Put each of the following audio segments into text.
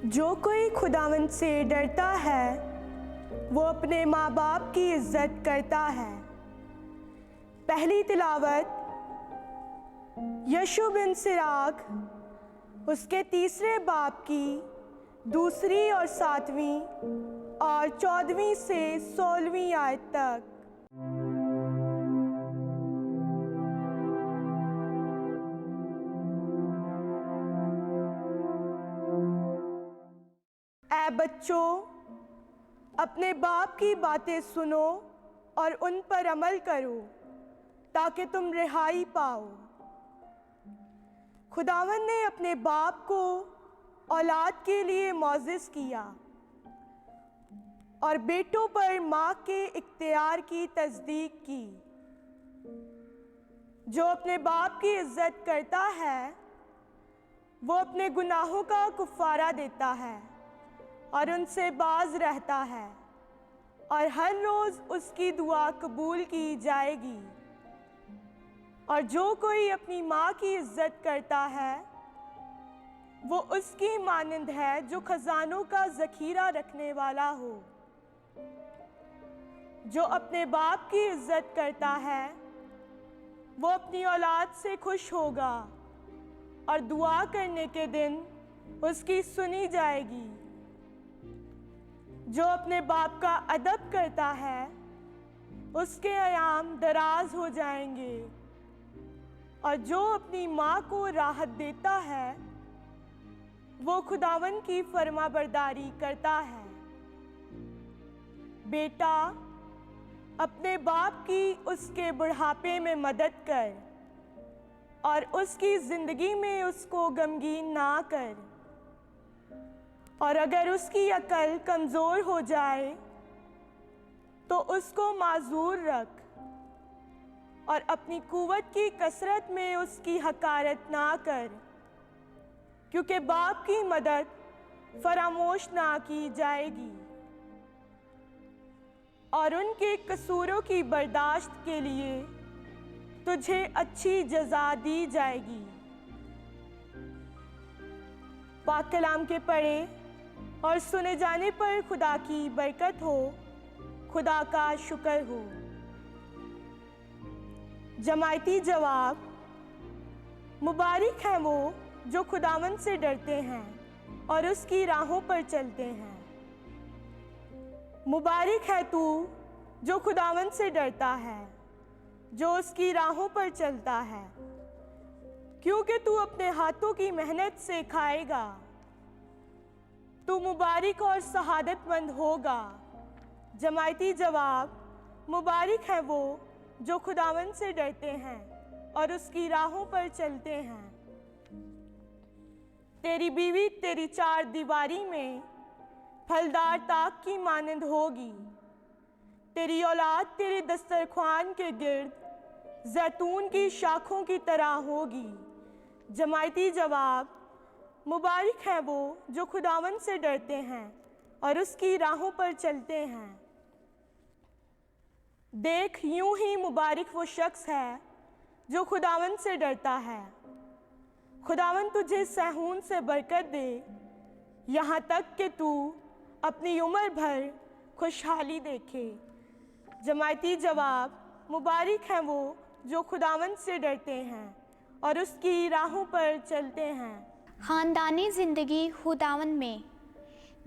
जो कोई खुदावंद से डरता है वो अपने माँ बाप की इज़्ज़त करता है। पहली तिलावत यशू बिन सिराक उसके 3 बाब की 2 और 7वीं और 14वीं से 16वीं आयत तक। ऐ बच्चों, अपने बाप की बातें सुनो और उन पर अमल करो ताकि तुम रिहाई पाओ। खुदावंद ने अपने बाप को औलाद के लिए मोअज़्ज़ज़ किया और बेटों पर माँ के इख्तियार की तस्दीक की। जो अपने बाप की इज़्ज़त करता है वो अपने गुनाहों का कुफ़ारा देता है और उनसे बाज रहता है और हर रोज़ उसकी दुआ कबूल की जाएगी। और जो कोई अपनी माँ की इज़्ज़त करता है वो उसकी मानंद है जो खजानों का ज़ख़ीरा रखने वाला हो। जो अपने बाप की इज़्ज़त करता है वो अपनी औलाद से खुश होगा और दुआ करने के दिन उसकी सुनी जाएगी। जो अपने बाप का अदब करता है उसके अयाम दराज हो जाएंगे और जो अपनी माँ को राहत देता है वो खुदावन की फरमाबरदारी करता है। बेटा, अपने बाप की उसके बुढ़ापे में मदद कर और उसकी ज़िंदगी में उसको गमगीन ना कर। और अगर उसकी अकल कमज़ोर हो जाए तो उसको माजूर रख और अपनी कुव्वत की कसरत में उसकी हकारत ना कर, क्योंकि बाप की मदद फरामोश ना की जाएगी और उनके कसूरों की बर्दाश्त के लिए तुझे अच्छी जज़ा दी जाएगी। पाक कलाम के पढ़े और सुने जाने पर खुदा की बरकत हो, खुदा का शुक्र हो। जमायती जवाब, मुबारक हैं वो जो खुदावंद से डरते हैं और उसकी राहों पर चलते हैं। मुबारक है तू जो खुदावंद से डरता है, जो उसकी राहों पर चलता है, क्योंकि तू अपने हाथों की मेहनत से खाएगा। तू मुबारक और सहादतमंद होगा। जमायती जवाब, मुबारक है वो जो खुदावंद से डरते हैं और उसकी राहों पर चलते हैं। तेरी बीवी तेरी 4 दीवारी में फलदार ताक की मानंद होगी। तेरी औलाद तेरे दस्तरख्वान के गिर्द जैतून की शाखों की तरह होगी। जमायती जवाब, मुबारक है वो जो खुदावंद से डरते हैं और उसकी राहों पर चलते हैं। देख, यूं ही मुबारक वो शख्स है जो खुदावंद से डरता है। खुदावंद तुझे सहून से बरकत दे, यहाँ तक कि तू अपनी उम्र भर खुशहाली देखे। जमायती जवाब, मुबारक हैं वो जो खुदावंद से डरते हैं और उसकी राहों पर चलते हैं। ख़ानदानी ज़िंदगी खुदावंद में।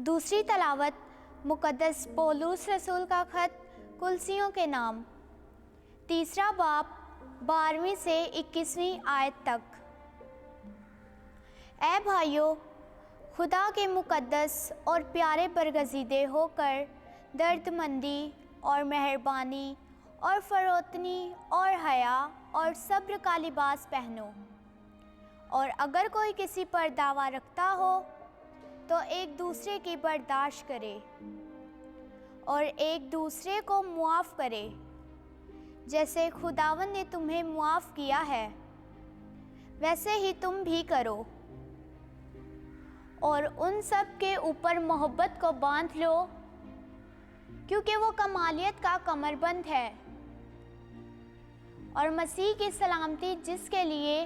दूसरी तलावत मुक़द्दस पौलुस रसूल का ख़त कुलसियों के नाम, 3 बाब 12वीं से 21वीं आयत तक। ऐ भाइयों, खुदा के मुक़द्दस और प्यारे बरगज़ीदे होकर दर्दमंदी और मेहरबानी और फ़रोतनी और हया और सब्र का लिबास पहनो। और अगर कोई किसी पर दावा रखता हो तो एक दूसरे की बर्दाश्त करे और एक दूसरे को मुआफ़ करे, जैसे खुदावंद ने तुम्हें मुआफ़ किया है वैसे ही तुम भी करो। और उन सब के ऊपर मोहब्बत को बांध लो, क्योंकि वो कमालियत का कमरबंद है। और मसीह की सलामती जिसके लिए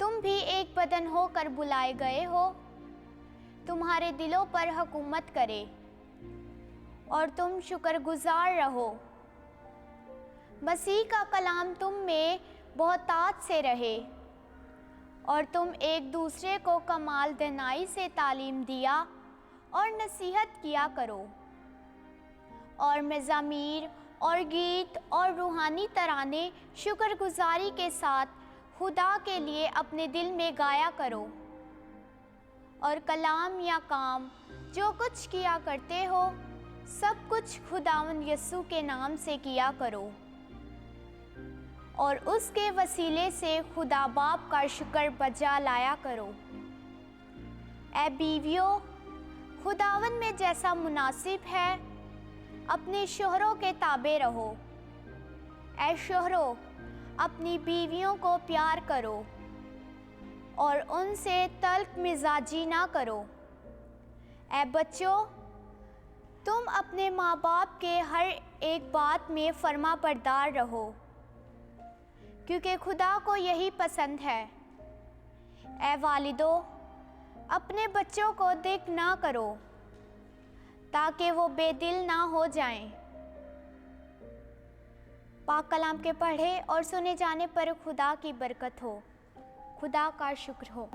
तुम भी एक बदन होकर बुलाए गए हो, तुम्हारे दिलों पर हुकूमत करे और तुम शुक्रगुजार रहो। मसीह का कलाम तुम में बहुतात से रहे और तुम एक दूसरे को कमाल दनाई से तालीम दिया और नसीहत किया करो और मज़ामीर और गीत और रूहानी तराने शुक्रगुजारी के साथ खुदा के लिए अपने दिल में गाया करो और कलाम या काम जो कुछ किया करते हो सब कुछ खुदावंद यीशु के नाम से किया करो और उसके वसीले से खुदा बाप का शुक्र बजा लाया करो। ए बीवियों, खुदावंद में जैसा मुनासिब है अपने शोहरों के ताबे रहो। ए शोहरों, अपनी बीवियों को प्यार करो और उनसे तल्ख मिजाजी ना करो। ए बच्चों, तुम अपने माँ बाप के हर एक बात में फर्मा बरदार रहो क्योंकि खुदा को यही पसंद है। ए वालिदों, अपने बच्चों को दिक ना करो ताकि वो बेदिल ना हो जाएं। पाक कलाम के पढ़े और सुने जाने पर खुदा की बरकत हो। खुदा का शुक्र हो।